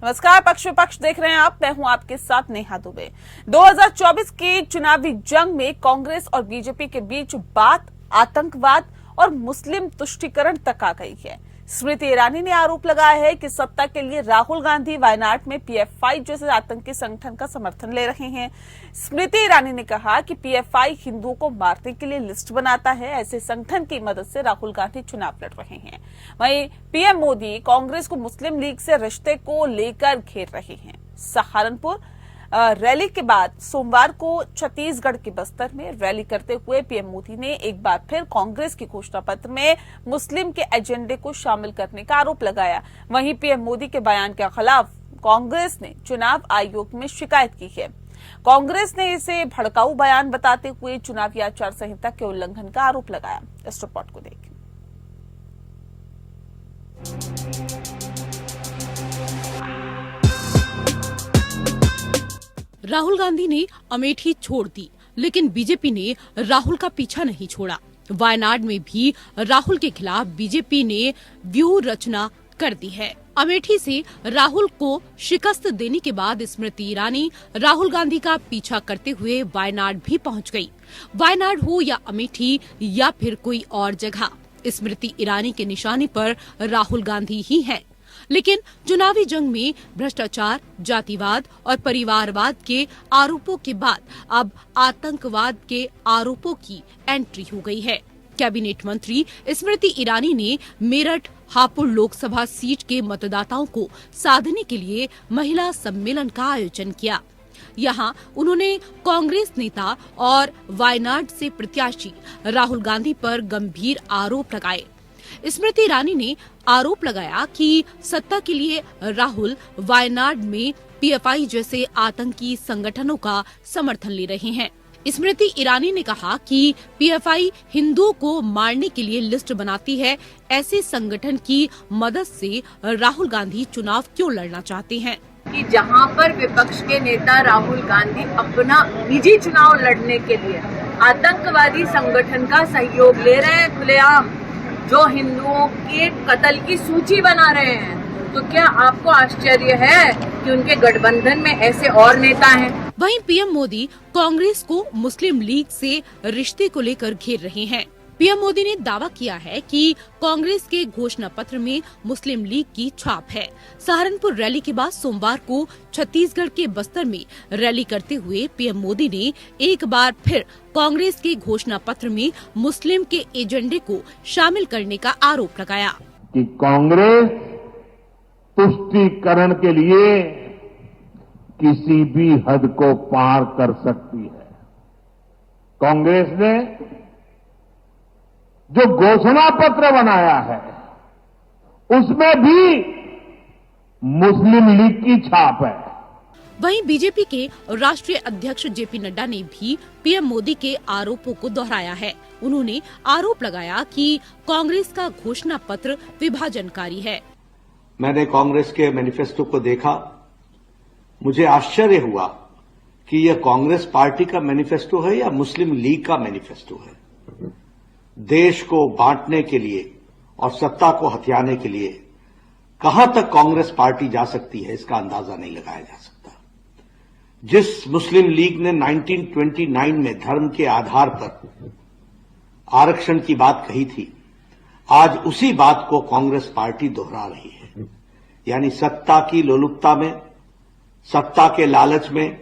नमस्कार, पक्ष विपक्ष देख रहे हैं आप। मैं हूं आपके साथ नेहा दुबे। 2024 की चुनावी जंग में कांग्रेस और बीजेपी के बीच बात आतंकवाद और मुस्लिम तुष्टीकरण तक आ गई है। स्मृति ईरानी ने आरोप लगाया है कि सत्ता के लिए राहुल गांधी वायनाड में पीएफआई जैसे आतंकी संगठन का समर्थन ले रहे हैं। स्मृति ईरानी ने कहा कि पीएफआई हिंदुओं को मारने के लिए लिस्ट बनाता है। ऐसे संगठन की मदद से राहुल गांधी चुनाव लड़ रहे हैं। वहीं पीएम मोदी कांग्रेस को मुस्लिम लीग से रिश्ते को लेकर घेर रहे हैं। सहारनपुर रैली के बाद सोमवार को छत्तीसगढ़ के बस्तर में रैली करते हुए पीएम मोदी ने एक बार फिर कांग्रेस के घोषणा पत्र में मुस्लिम के एजेंडे को शामिल करने का आरोप लगाया। वहीं पीएम मोदी के बयान के खिलाफ कांग्रेस ने चुनाव आयोग में शिकायत की है। कांग्रेस ने इसे भड़काऊ बयान बताते हुए चुनावी आचार संहिता के उल्लंघन का आरोप लगाया। इस रिपोर्ट को देखिए। राहुल गांधी ने अमेठी छोड़ दी, लेकिन बीजेपी ने राहुल का पीछा नहीं छोड़ा। वायनाड में भी राहुल के खिलाफ बीजेपी ने व्यूह रचना कर दी है। अमेठी से राहुल को शिकस्त देने के बाद स्मृति ईरानी राहुल गांधी का पीछा करते हुए वायनाड भी पहुंच गई। वायनाड हो या अमेठी या फिर कोई और जगह, स्मृति ईरानी के निशाने पर राहुल गांधी ही हैं। लेकिन चुनावी जंग में भ्रष्टाचार, जातिवाद और परिवारवाद के आरोपों के बाद अब आतंकवाद के आरोपों की एंट्री हो गई है। कैबिनेट मंत्री स्मृति ईरानी ने मेरठ हापुड़ लोकसभा सीट के मतदाताओं को साधने के लिए महिला सम्मेलन का आयोजन किया। यहाँ उन्होंने कांग्रेस नेता और वायनाड से प्रत्याशी राहुल गांधी पर गंभीर आरोप लगाए। स्मृति ईरानी ने आरोप लगाया कि सत्ता के लिए राहुल वायनाड में पीएफआई जैसे आतंकी संगठनों का समर्थन ले रहे हैं। स्मृति ईरानी ने कहा कि पीएफआई हिंदुओं को मारने के लिए लिस्ट बनाती है। ऐसे संगठन की मदद से राहुल गांधी चुनाव क्यों लड़ना चाहते हैं? कि जहां पर विपक्ष के नेता राहुल गांधी अपना निजी चुनाव लड़ने के लिए आतंकवादी संगठन का सहयोग ले रहे हैं, खुलेआम जो हिंदुओं के कत्ल की सूची बना रहे हैं, तो क्या आपको आश्चर्य है कि उनके गठबंधन में ऐसे और नेता हैं? वहीं पीएम मोदी कांग्रेस को मुस्लिम लीग से रिश्ते को लेकर घेर रहे हैं। पीएम मोदी ने दावा किया है कि कांग्रेस के घोषणा पत्र में मुस्लिम लीग की छाप है। सहारनपुर रैली के बाद सोमवार को छत्तीसगढ़ के बस्तर में रैली करते हुए पीएम मोदी ने एक बार फिर कांग्रेस के घोषणा पत्र में मुस्लिम के एजेंडे को शामिल करने का आरोप लगाया कि कांग्रेस तुष्टीकरण के लिए किसी भी हद को पार कर सकती है। कांग्रेस ने जो घोषणा पत्र बनाया है उसमें भी मुस्लिम लीग की छाप है। वहीं बीजेपी के राष्ट्रीय अध्यक्ष जेपी नड्डा ने भी पीएम मोदी के आरोपों को दोहराया है। उन्होंने आरोप लगाया कि कांग्रेस का घोषणा पत्र विभाजनकारी है। मैंने कांग्रेस के मैनिफेस्टो को देखा, मुझे आश्चर्य हुआ कि यह कांग्रेस पार्टी का मैनिफेस्टो है या मुस्लिम लीग का मैनिफेस्टो है। देश को बांटने के लिए और सत्ता को हथियाने के लिए कहां तक कांग्रेस पार्टी जा सकती है, इसका अंदाजा नहीं लगाया जा सकता। जिस मुस्लिम लीग ने 1929 में धर्म के आधार पर आरक्षण की बात कही थी, आज उसी बात को कांग्रेस पार्टी दोहरा रही है। यानी सत्ता की लोलुपता में, सत्ता के लालच में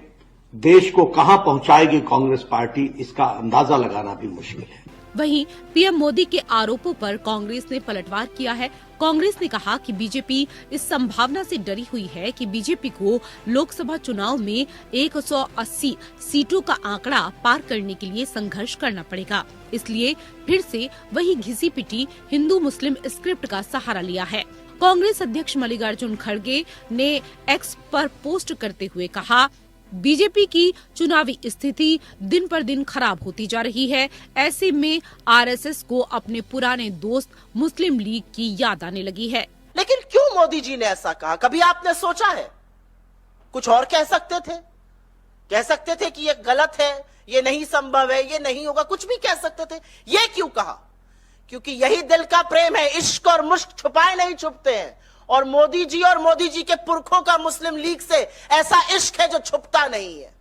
देश को कहां पहुंचाएगी कांग्रेस पार्टी, इसका अंदाजा लगाना भी मुश्किल है। वहीं पीएम मोदी के आरोपों पर कांग्रेस ने पलटवार किया है। कांग्रेस ने कहा कि बीजेपी इस संभावना से डरी हुई है कि बीजेपी को लोकसभा चुनाव में 180 सीटों का आंकड़ा पार करने के लिए संघर्ष करना पड़ेगा। इसलिए फिर से वही घिसी पिटी हिंदू मुस्लिम स्क्रिप्ट का सहारा लिया है। कांग्रेस अध्यक्ष मल्लिकार्जुन खड़गे ने एक्स पर पोस्ट करते हुए कहा, बीजेपी की चुनावी स्थिति दिन पर दिन खराब होती जा रही है। ऐसे में आरएसएस को अपने पुराने दोस्त मुस्लिम लीग की याद आने लगी है। लेकिन क्यों मोदी जी ने ऐसा कहा, कभी आपने सोचा है? कुछ और कह सकते थे कि ये गलत है, ये नहीं संभव है, ये नहीं होगा, कुछ भी कह सकते थे। ये क्यों कहा? क्योंकि यही दिल का प्रेम है। इश्क और मुश्क छुपाए नहीं छुपते हैं, और मोदी जी के पुरखों का मुस्लिम लीग से ऐसा इश्क है जो छुपता नहीं है।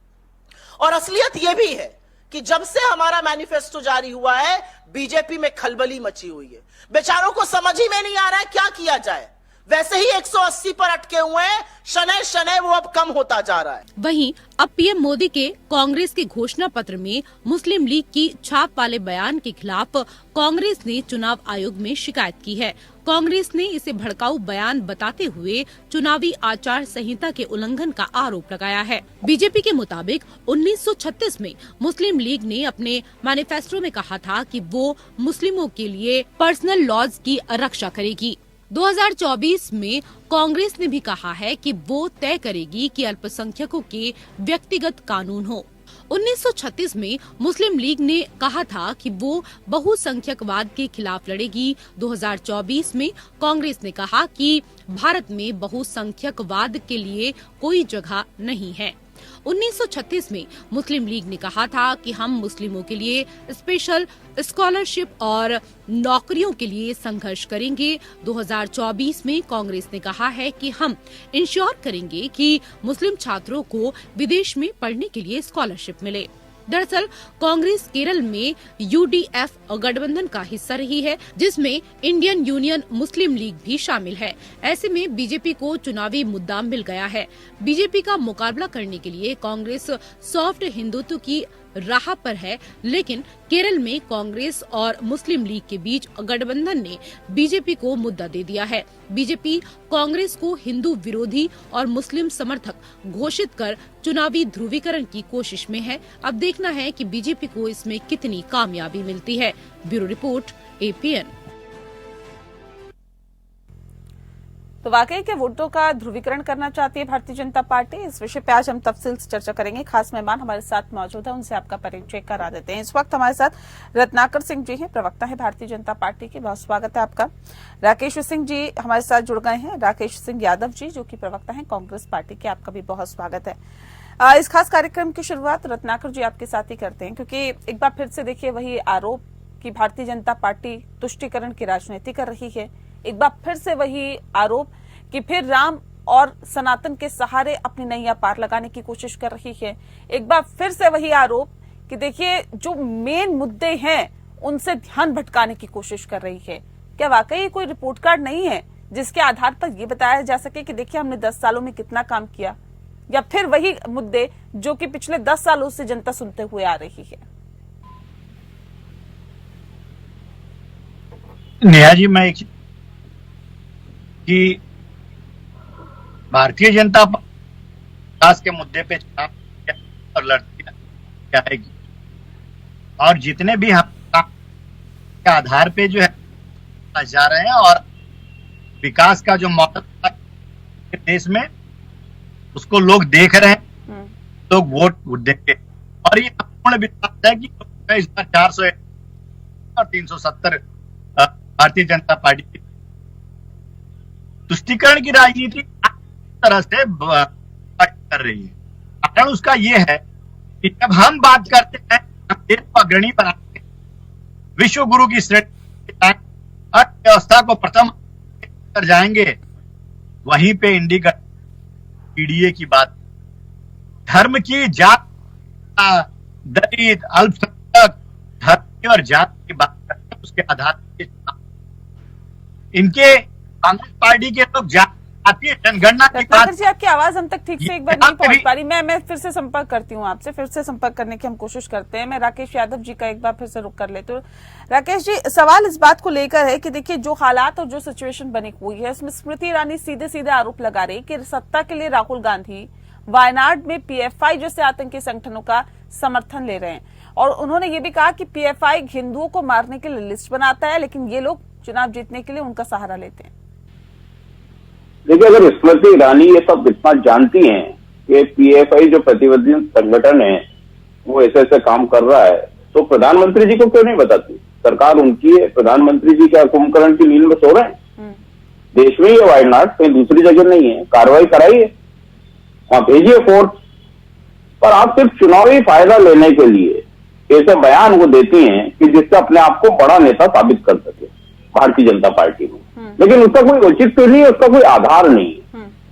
और असलियत यह भी है कि जब से हमारा मैनिफेस्टो जारी हुआ है, बीजेपी में खलबली मची हुई है। बेचारों को समझ ही में नहीं आ रहा है क्या किया जाए। वैसे ही 180 पर अटके हुए हैं, शनै शनै वो अब कम होता जा रहा है। वहीं अब पीएम मोदी के कांग्रेस के घोषणा पत्र में मुस्लिम लीग की छाप वाले बयान के खिलाफ कांग्रेस ने चुनाव आयोग में शिकायत की है। कांग्रेस ने इसे भड़काऊ बयान बताते हुए चुनावी आचार संहिता के उल्लंघन का आरोप लगाया है। बीजेपी के मुताबिक 1936 में मुस्लिम लीग ने अपने मैनिफेस्टो में कहा था कि वो मुस्लिमों के लिए पर्सनल लॉज की रक्षा करेगी। 2024 में कांग्रेस ने भी कहा है कि वो तय करेगी कि अल्पसंख्यकों के व्यक्तिगत कानून हो। 1936 में मुस्लिम लीग ने कहा था कि वो बहुसंख्यकवाद के खिलाफ लड़ेगी। 2024 में कांग्रेस ने कहा कि भारत में बहुसंख्यकवाद के लिए कोई जगह नहीं है। 1936 में मुस्लिम लीग ने कहा था कि हम मुस्लिमों के लिए स्पेशल स्कॉलरशिप और नौकरियों के लिए संघर्ष करेंगे। 2024 में कांग्रेस ने कहा है कि हम इंश्योर करेंगे कि मुस्लिम छात्रों को विदेश में पढ़ने के लिए स्कॉलरशिप मिले। दरअसल कांग्रेस केरल में यूडीएफ गठबंधन का हिस्सा रही है, जिसमें इंडियन यूनियन मुस्लिम लीग भी शामिल है। ऐसे में बीजेपी को चुनावी मुद्दा मिल गया है। बीजेपी का मुकाबला करने के लिए कांग्रेस सॉफ्ट हिंदुत्व की राह पर है, लेकिन केरल में कांग्रेस और मुस्लिम लीग के बीच गठबंधन ने बीजेपी को मुद्दा दे दिया है। बीजेपी कांग्रेस को हिंदू विरोधी और मुस्लिम समर्थक घोषित कर चुनावी ध्रुवीकरण की कोशिश में है। अब देखना है कि बीजेपी को इसमें कितनी कामयाबी मिलती है। Bureau report, APN। तो वाकई के वोटों का ध्रुवीकरण करना चाहती है भारतीय जनता पार्टी? इस विषय पे आज हम तफसील से चर्चा करेंगे। खास मेहमान हमारे साथ मौजूद है, उनसे आपका परिचय करा देते हैं। इस वक्त हमारे साथ रत्नाकर सिंह जी हैं, प्रवक्ता है भारतीय जनता पार्टी के। बहुत स्वागत है आपका। राकेश सिंह जी हमारे साथ जुड़ गए हैं, राकेश सिंह यादव जी जो कि प्रवक्ता है कांग्रेस पार्टी के। आपका भी बहुत स्वागत है। इस खास कार्यक्रम की शुरुआत रत्नाकर जी आपके साथ ही करते हैं, क्योंकि एक बार फिर से देखिए वही आरोप कि भारतीय जनता पार्टी तुष्टीकरण की राजनीति कर रही है। एक बार फिर से वही आरोप कि फिर राम और सनातन के सहारे अपनी नैया पार लगाने की कोशिश कर रही है। एक बार फिर से वही आरोप कि देखिए जो मेन मुद्दे हैं उनसे ध्यान भटकाने की कोशिश कर रही है। क्या वाकई कोई रिपोर्ट कार्ड नहीं है जिसके आधार पर यह बताया जा सके कि देखिए हमने 10 सालों में कितना काम किया, या फिर वही मुद्दे जो कि पिछले 10 सालों से जनता सुनते हुए आ रही है? नेहा जी, मैं कि भारतीय जनता पार्टी विकास के मुद्दे पे चुनाव और लड़ती जाएगी, और जितने भी हम के आधार पे जो है जा रहे हैं और विकास का जो मॉडल देश में उसको लोग देख रहे हैं, लोग वोट देंगे। और ये पूर्ण विश्वास है कि इस बार 400 और 370 भारतीय जनता पार्टी की तुष्टीकरण की राजनीति तरह से कर रही है। कारण उसका यह है कि जब हम बात करते हैं हम देश को अग्रणी बनाते हैं, विश्व गुरु की श्रेणी अर्थव्यवस्था को प्रथम कर जाएंगे, वहीं पे इंडिया पीडीए की बात, धर्म की, जात, दलित, अल्पसंख्यक, धर्म और जात की बात करते हैं, उसके आधार पर इनके कांग्रेस पार्टी के लोग जनगणना की बात। जी आपकी आवाज हम तक ठीक से एक बार नहीं पहुंच पा रही। मैं फिर से संपर्क करती हूँ आपसे, फिर से संपर्क करने की हम कोशिश करते हैं। मैं राकेश यादव जी का एक बार फिर से रुक कर लेती हूँ। राकेश जी, सवाल इस बात को लेकर है कि देखिए जो हालात और जो सिचुएशन बनी हुई है उसमें स्मृति ईरानी सीधे सीधे आरोप लगा रही कि सत्ता के लिए राहुल गांधी वायनाड में PFI जैसे आतंकी संगठनों का समर्थन ले रहे हैं, और उन्होंने ये भी कहा कि PFI हिंदुओं को मारने के लिए लिस्ट बनाता है, लेकिन ये लोग चुनाव जीतने के लिए उनका सहारा लेते हैं। देखिए, अगर स्मृति ईरानी ये सब इतना जानती हैं कि PFI जो प्रतिबंधित संगठन है वो ऐसे ऐसे काम कर रहा है, तो प्रधानमंत्री जी को क्यों नहीं बताती? सरकार उनकी है, प्रधानमंत्री जी क्या कुंभकर्ण की नींद में सो रहे हैं? देश में ही है वायनाड, कहीं दूसरी जगह नहीं है। कार्रवाई कराइए, वहां भेजिए फोर्स। पर आप सिर्फ चुनावी फायदा लेने के लिए ऐसे बयान वो देती हैं कि जिससे अपने आप को बड़ा नेता साबित कर सके भारतीय जनता पार्टी में। लेकिन उसका कोई औचित्य नहीं है, उसका कोई आधार नहीं है।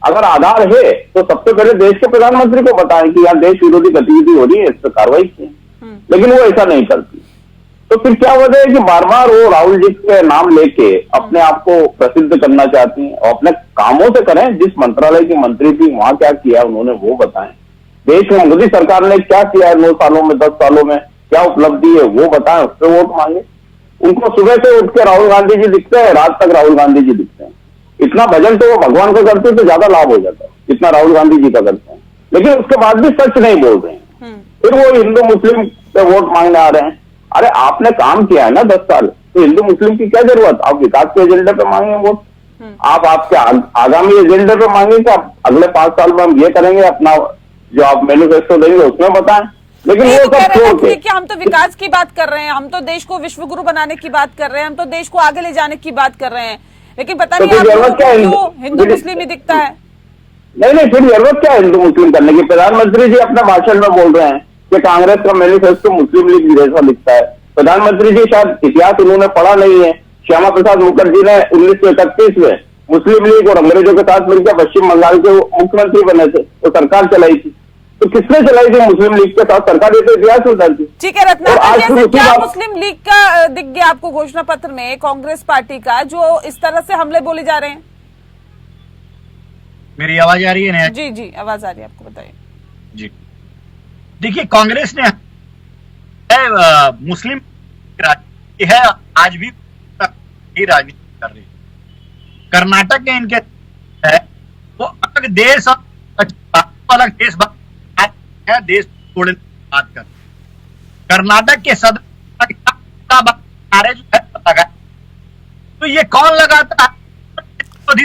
अगर आधार है तो सबसे पहले देश के प्रधानमंत्री को बताएं कि यहाँ देश विरोधी गतिविधि हो रही है, इस पर कार्रवाई की। लेकिन वो ऐसा नहीं करती। तो फिर क्या वजह है कि बार बार वो राहुल जी के नाम लेके अपने आप को प्रसिद्ध करना चाहती हैं? और अपने कामों से करें। जिस मंत्रालय की मंत्री थी वहां क्या किया उन्होंने वो बताएं। देश में मोदी सरकार ने क्या किया है 9 सालों में, 10 सालों में क्या उपलब्धि है वो बताएं, उस पर वोट मांगे। उनको सुबह से उठ के राहुल गांधी जी दिखते हैं, रात तक राहुल गांधी जी दिखते हैं। इतना भजन तो वो भगवान का करते तो ज्यादा लाभ हो जाता है जितना राहुल गांधी जी का करते हैं। लेकिन उसके बाद भी सच नहीं बोल रहे हैं। फिर वो हिंदू मुस्लिम पे वोट मांगने आ रहे हैं। अरे आपने काम किया है ना 10 साल, तो हिंदू मुस्लिम की क्या जरूरत? आप विकास के एजेंडे पे मांगे वोट। आप आपके आगामी एजेंडे पे मांगे कि आप अगले 5 साल में हम ये करेंगे, अपना जो आप मैनिफेस्टो देंगे उसमें बताएं। लेकिन वो सब छोड़ के कि हम तो विकास की बात कर रहे हैं, हम तो देश को विश्व गुरु बनाने की बात कर रहे हैं, हम तो देश को आगे ले जाने की बात कर रहे हैं, लेकिन पता नहीं आपको क्यों हिंदू मुस्लिम ही दिखता है। नहीं, फिर जरूरत क्या है हिंदू मुस्लिम करने की? प्रधानमंत्री जी अपने भाषण में बोल रहे हैं कि कांग्रेस का मैनिफेस्टो मुस्लिम लीग जैसा दिखता है। प्रधानमंत्री जी शायद इतिहास उन्होंने पढ़ा नहीं है। श्यामा प्रसाद मुखर्जी ने 1931 में मुस्लिम लीग और अंग्रेजों के साथ मिलकर पश्चिम बंगाल के मुख्यमंत्री बने थे, वो सरकार चलाई थी। तो किसने चलाई थी मुस्लिम लीग के साथ सरकार? ये तो इतिहास होता है। ठीक है रत्नाकर जी, क्या मुस्लिम लीग का दिख गया आपको घोषणा पत्र में कांग्रेस पार्टी का, जो इस तरह से हमले बोले जा रहे हैं? मेरी आवाज आ रही है ना? जी आवाज आ रही है, आपको बताइए। जी देखिए, कांग्रेस ने मुस्लिम राजनीति है, आज भी राजनीति कर रही है। कर्नाटक के इनके है वो अलग देश अलग देश है, देश तोड़ने की बात कर। कर्नाटक के सदर जो है तो ये कौन लगाता है?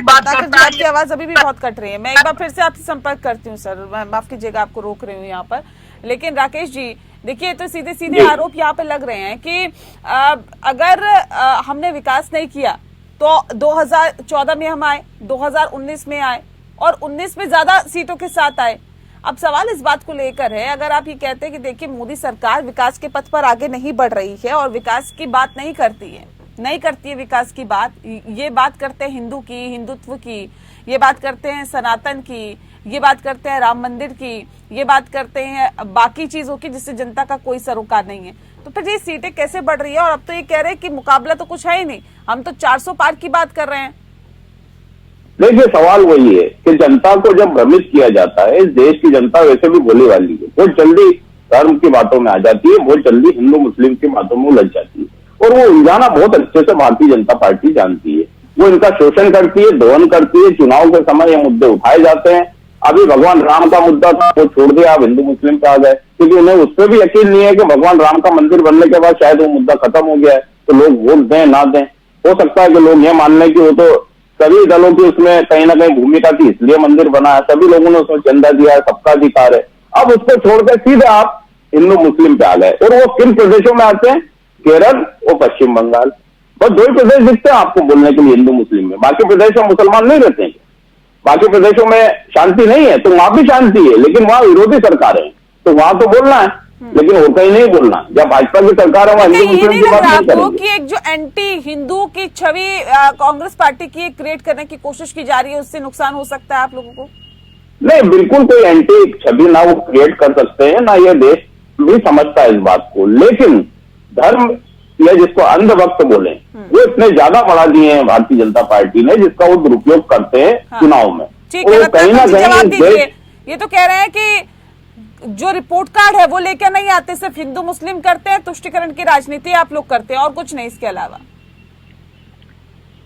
बात करता है। आपकी आवाज अभी भी बहुत कट रही है। मैं एक बार फिर से आपसे संपर्क करती हूँ सर, माफ कीजिएगा आपको रोक रही हूँ यहाँ पर। लेकिन राकेश जी देखिए, तो सीधे सीधे आरोप यहाँ पे लग रहे हैं कि अगर हमने विकास नहीं किया तो 2014 में हम आए, 2019 में आए और 19 में ज्यादा सीटों के साथ आए। अब सवाल इस बात को लेकर है, अगर आप ये कहते हैं कि देखिए मोदी सरकार विकास के पथ पर आगे नहीं बढ़ रही है और विकास की बात नहीं करती है विकास की बात, ये बात करते हैं हिंदू की, हिंदुत्व की, ये बात करते हैं सनातन की, ये बात करते हैं राम मंदिर की, ये बात करते हैं बाकी चीजों की जिससे जनता का कोई सरोकार नहीं है, तो फिर ये सीटें कैसे बढ़ रही है? और अब तो ये कह रहे हैं कि मुकाबला तो कुछ है ही नहीं, हम तो 400 पार की बात कर रहे हैं। देखिए, सवाल वही है कि जनता को जब भ्रमित किया जाता है, इस देश की जनता वैसे भी भोली वाली है, बहुत जल्दी धर्म की बातों में आ जाती है, बहुत जल्दी हिंदू मुस्लिम की बातों में उलझ जाती है, और वो उलझाना बहुत अच्छे से भारतीय जनता पार्टी जानती है। वो इनका शोषण करती है, दोहन करती है। चुनाव के समय ये मुद्दे उठाए जाते हैं। अभी भगवान राम का मुद्दा था, वो छोड़ दिया, आप हिंदू मुस्लिम पे आ गए, क्योंकि उन्हें उस पर भी यकीन नहीं है कि भगवान राम का मंदिर बनने के बाद शायद वो मुद्दा खत्म हो गया है, तो लोग वोट दें ना दें। हो सकता है कि लोग ये मान लें कि वो तो सभी दलों की उसमें कहीं ना कहीं भूमिका थी, इसलिए मंदिर बना है, सभी लोगों ने उसमें चंदा दिया है, सबका अधिकार है। अब उसको छोड़कर सीधे आप हिंदू मुस्लिम पे आ गए, और वो किन प्रदेशों में आते हैं? केरल और पश्चिम बंगाल, बस 2 ही प्रदेश दिखते हैं आपको बोलने के लिए हिंदू मुस्लिम में। बाकी प्रदेशों में मुसलमान नहीं रहते हैं, बाकी प्रदेशों में शांति नहीं है, तो वहां भी शांति है, लेकिन वहां विरोधी सरकार है, तो वहां तो बोलना है, लेकिन और कहीं नहीं बोलना। जब भाजपा की सरकार है वहां हिंदू मुस्लिम की बात नहीं करेंगे। कि एक जो एंटी हिंदू की छवि कांग्रेस पार्टी की क्रिएट करने की कोशिश की जा रही है, उससे नुकसान हो सकता है आप लोगों को? नहीं, बिल्कुल कोई एंटी छवि ना वो क्रिएट कर सकते हैं, ना ये देश भी समझता है इस बात को। लेकिन धर्म या जिसको अंधभक्त बोले, वो इतने ज्यादा बढ़ा दिए हैं भारतीय जनता पार्टी ने, जिसका वो दुरुपयोग करते हैं चुनाव में। ठीक है, कहीं ना कहीं ये तो कह रहे हैं कि जो रिपोर्ट कार्ड है वो लेकर नहीं आते, सिर्फ हिंदू मुस्लिम करते हैं, तुष्टीकरण की राजनीति आप लोग करते हैं और कुछ नहीं इसके अलावा।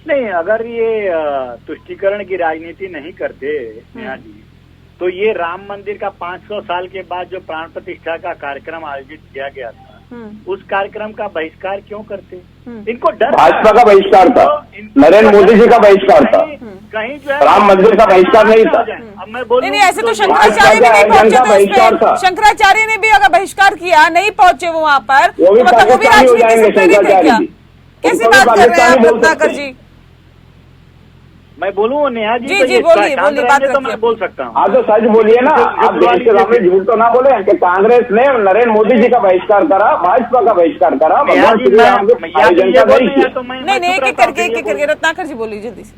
नहीं, अगर ये तुष्टीकरण की राजनीति नहीं करते नेहा जी, तो ये राम मंदिर का 500 साल के बाद जो प्राण प्रतिष्ठा का कार्यक्रम आयोजित किया गया था, उस कार्यक्रम का बहिष्कार क्यों करते? इनको डर, भाजपा का बहिष्कार था, नरेंद्र मोदी जी का बहिष्कार था, कहीं जो है राम मंदिर का बहिष्कार नहीं था। अब मैं बोलूं नहीं, ऐसे तो शंकराचार्य भी नहीं पहुंचे, शंकराचार्य ने भी अगर बहिष्कार किया, नहीं पहुंचे वो वहाँ पर, तो मतलब वो भी राजनीति से प्रेरित है क्या? कैसी बात कर रहे हैं आप रत्नाकर जी? मैं बोलूँ नेहा जी? जी, तो जी, ये बोलिए, शांत बोलिए, रहेंगे बात तो रखिए। मैं बोल सकता हूँ। हाँ तो सच बोलिए ना, आप देश के सामने झूठ तो ना बोले कि कांग्रेस ने नरेंद्र मोदी जी का बहिष्कार करा, भाजपा का बहिष्कार करा, नेहा भगवान जी, श्री राम के मैं या तो आयोजन ये का बोल नहीं रही है किया। तो मैं नहीं नहीं, चुप एक रहता हूँ, एक फिर करके ये रत्नाकर जी बोलिए जल्दी से।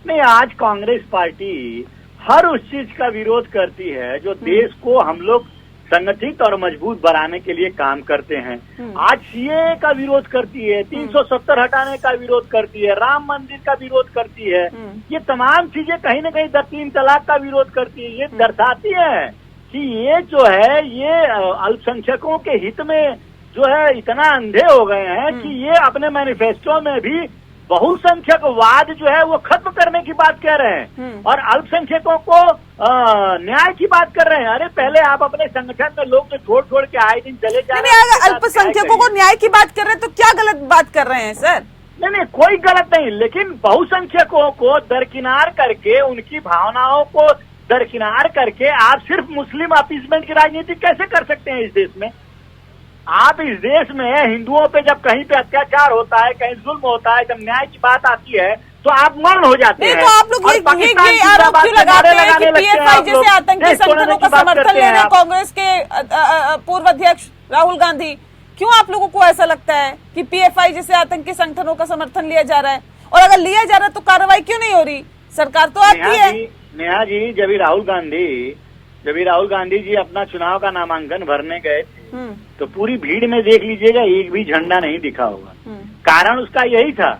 नहीं, आज कांग्रेस पार्टी हर उस चीज का विरोध करती है जो देश को हम लोग संगठित और मजबूत बनाने के लिए काम करते हैं। आज सीएए का विरोध करती है, 370 हटाने का विरोध करती है, राम मंदिर का विरोध करती है। ये तमाम चीजें कहीं न कहीं 3 तलाक का विरोध करती है। ये दर्शाती है कि ये जो है ये अल्पसंख्यकों के हित में जो है इतना अंधे हो गए हैं कि ये अपने मैनिफेस्टो में भी बहुसंख्यकवाद जो है वो खत्म करने की बात कह रहे हैं और अल्पसंख्यकों को न्याय की बात कर रहे हैं। अरे पहले आप अपने संगठन में लोग तो छोड़ के आए दिन चले जा रहे हैं। अगर अल्पसंख्यकों को न्याय की बात कर रहे हैं तो क्या गलत बात कर रहे हैं सर? नहीं, कोई गलत नहीं, लेकिन बहुसंख्यकों को दरकिनार करके, उनकी भावनाओं को दरकिनार करके आप सिर्फ मुस्लिम अपीसमेंट की राजनीति कैसे कर सकते हैं इस देश में? आप इस देश में हिंदुओं पे जब कहीं पे अत्याचार होता है, कहीं जुल्म होता है, जब न्याय की बात आती है तो आप मौन हो जाते हैं। तो आप लोग ये आरोप क्यों लगाते हैं कि पीएफआई जैसे आतंकी संगठनों का समर्थन ले रहे हैं कांग्रेस के पूर्व अध्यक्ष राहुल गांधी? क्यों आप लोगों को ऐसा लगता है कि पीएफआई जैसे आतंकी संगठनों का समर्थन लिया जा रहा है? और अगर लिया जा रहा है तो कार्रवाई क्यों नहीं हो रही? सरकार तो आती है। नेहा जी, जब राहुल गांधी जी अपना चुनाव का नामांकन भरने गए थे तो पूरी भीड़ में देख लीजिएगा एक भी झंडा नहीं दिखा होगा। कारण उसका यही था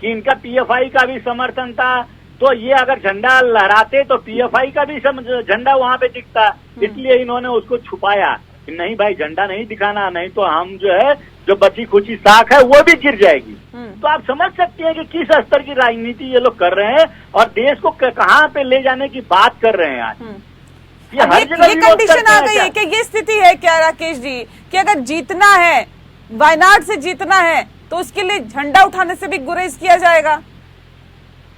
कि इनका पीएफआई का भी समर्थन था, तो ये अगर झंडा लहराते तो पीएफआई का भी झंडा वहां पे दिखता, इसलिए इन्होंने उसको छुपाया कि नहीं भाई झंडा नहीं दिखाना, नहीं तो हम जो है जो बची खुची साख है वो भी गिर जाएगी। तो आप समझ सकते हैं कि किस स्तर की राजनीति ये लोग कर रहे हैं और देश को कहाँ पे ले जाने की बात कर रहे हैं। आज ये कंडीशन आ गई है कि ये स्थिति है क्या राकेश जी कि अगर जीतना है, वायनाड से जीतना है तो उसके लिए झंडा उठाने से भी गुरेज किया जाएगा?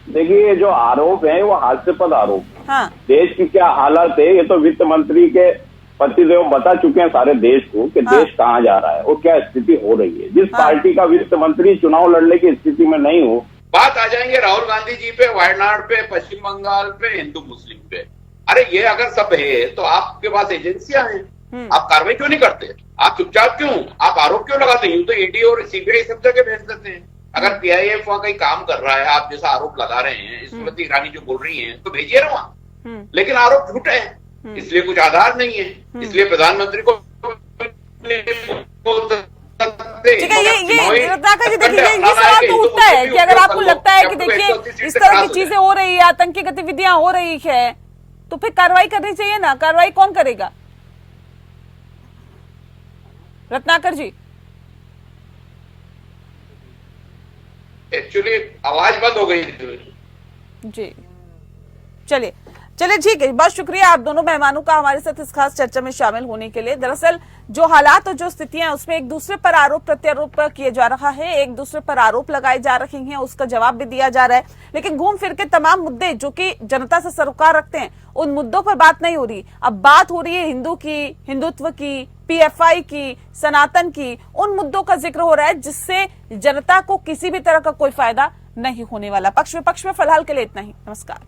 देखिए, ये जो आरोप है वो हास्यास्पद आरोप है। हाँ। देश की क्या हालत है ये तो वित्त मंत्री के पतिदेव बता चुके हैं सारे देश को कि देश कहाँ जा रहा है और क्या स्थिति हो रही है। जिस पार्टी का वित्त मंत्री चुनाव लड़ने की स्थिति में नहीं हो, बात आ जाएंगे राहुल गांधी जी पे, वायनाड पे, पश्चिम बंगाल पे, हिंदू मुस्लिम पे। अरे ये अगर सब है तो आपके पास एजेंसियां हैं, आप कार्रवाई क्यों नहीं करते? आप चुपचाप क्यों? आप आरोप क्यों लगाते हैं? तो ईडी और सीबीआई सब जगह भेज देते हैं। अगर पीआईएफ वहां कहीं काम कर रहा है, आप जैसा आरोप लगा रहे हैं, स्मृति ईरानी जो बोल रही हैं, तो भेजिए ना वहां। लेकिन आरोप झूठे हैं, इसलिए कुछ आधार नहीं है, इसलिए प्रधानमंत्री को ठीक है। ये रत्नाकर जी देखिए, ये सवाल तो उठता है कि अगर आपको लगता है कि देखिए इस तरह की चीजें हो रही है, आतंकी गतिविधियां हो रही है, तो फिर कार्रवाई करनी चाहिए ना। कार्रवाई कौन करेगा? रत्नाकर जी, एक्चुअली आवाज बंद हो गई जी। चलिए ठीक है, बहुत शुक्रिया आप दोनों मेहमानों का हमारे साथ इस खास चर्चा में शामिल होने के लिए। दरअसल जो हालात और जो स्थितियां उसमें एक दूसरे पर आरोप प्रत्यारोप किया जा रहा है, एक दूसरे पर आरोप लगाए जा रहे हैं, उसका जवाब भी दिया जा रहा है, लेकिन घूम फिर के तमाम मुद्दे जो कि जनता से सरोकार रखते हैं उन मुद्दों पर बात नहीं हो रही। अब बात हो रही है हिंदू की, हिंदुत्व की, पीएफआई की, सनातन की। उन मुद्दों का जिक्र हो रहा है जिससे जनता को किसी भी तरह का कोई फायदा नहीं होने वाला। पक्ष विपक्ष में फिलहाल के लिए इतना ही। नमस्कार।